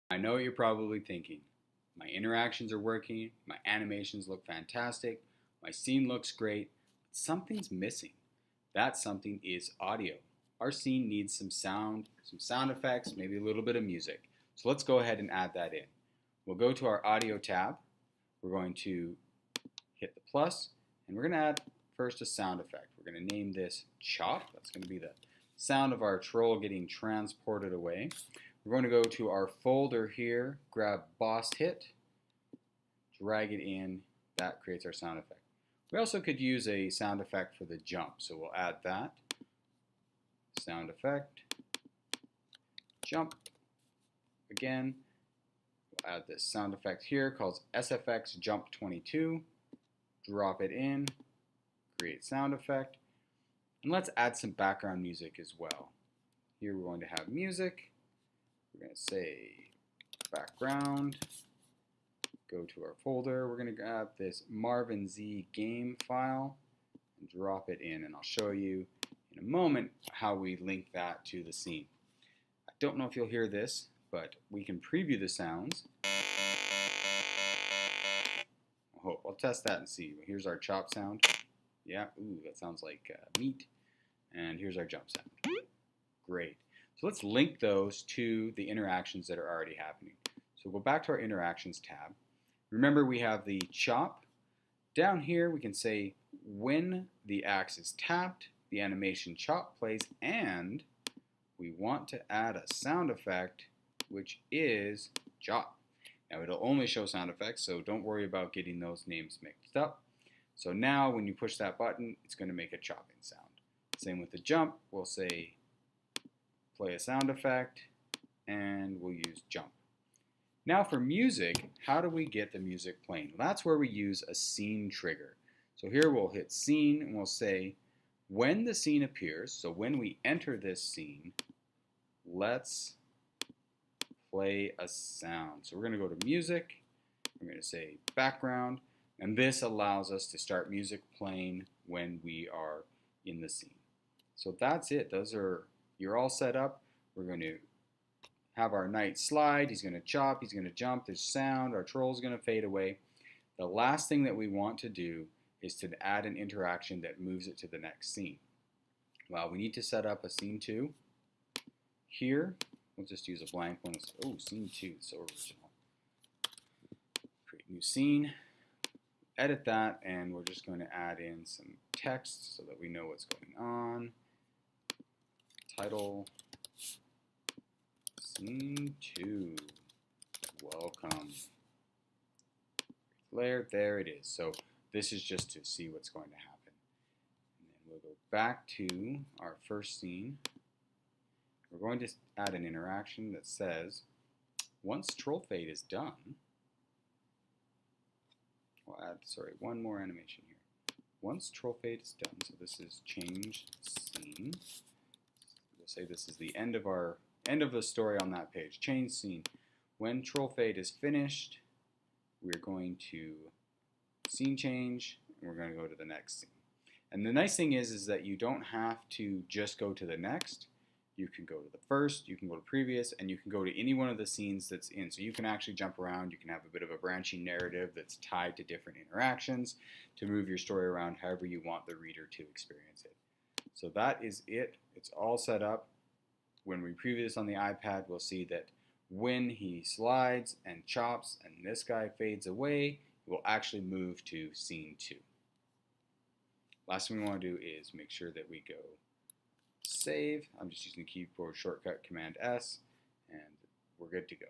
I know what you're probably thinking. My interactions are working, my animations look fantastic, my scene looks great, but something's missing. That something is audio. Our scene needs some sound effects, maybe a little bit of music. So let's go ahead and add that in. We'll go to our audio tab. We're going to hit the plus, and we're going to add first a sound effect. We're going to name this chop. That's going to be the sound of our troll getting transported away. We're going to go to our folder here, grab boss hit, drag it in. That creates our sound effect. We also could use a sound effect for the jump, so we'll add that. Sound effect, jump. Again, we'll add this sound effect here called SFX Jump 22. Drop it in, create sound effect. And let's add some background music as well. Here we're going to have music. We're going to say background. Go to our folder. We're going to grab this Marvin Z game file and drop it in. And I'll show you in a moment how we link that to the scene. I don't know if you'll hear this, but we can preview the sounds. I'll test that and see. Here's our chop sound. Yeah, ooh, that sounds like meat. And here's our jump sound. Great. So let's link those to the interactions that are already happening. So go back to our interactions tab. Remember we have the chop. Down here we can say when the axe is tapped, the animation chop plays, and we want to add a sound effect, which is chop. Now it'll only show sound effects, so don't worry about getting those names mixed up. So now when you push that button, it's going to make a chopping sound. Same with the jump. We'll say play a sound effect, and we'll use jump. Now for music, how do we get the music playing? Well, that's where we use a scene trigger. So here we'll hit scene, and we'll say when the scene appears, so when we enter this scene, let's play a sound. So we're going to go to music, we're going to say background, and this allows us to start music playing when we are in the scene. So that's it. You're all set up. We're going to have our knight slide. He's going to chop. He's going to jump. There's sound. Our troll's going to fade away. The last thing that we want to do is to add an interaction that moves it to the next scene. Well, we need to set up a scene 2. Here, we'll just use a blank one. Oh, scene 2, so original. Create new scene. Edit that, and we're just going to add in some text so that we know what's going on. Title, scene 2, welcome. Layer, there it is. So this is just to see what's going to happen. And then we'll go back to our first scene. We're going to add an interaction that says, once troll fade is done, we'll add, one more animation here. Once troll fade is done, so this is change scene. We'll say this is the end of the story on that page. Change scene. When troll fade is finished, we're going to scene change, and we're going to go to the next scene. And the nice thing is that you don't have to just go to the next. You can go to the first, you can go to previous, and you can go to any one of the scenes that's in. So you can actually jump around. You can have a bit of a branching narrative that's tied to different interactions to move your story around however you want the reader to experience it. So that is it. It's all set up. When we preview this on the iPad, we'll see that when he slides and chops and this guy fades away, we'll actually move to scene 2. Last thing we want to do is make sure that we go save. I'm just using the keyboard shortcut Command S, and we're good to go.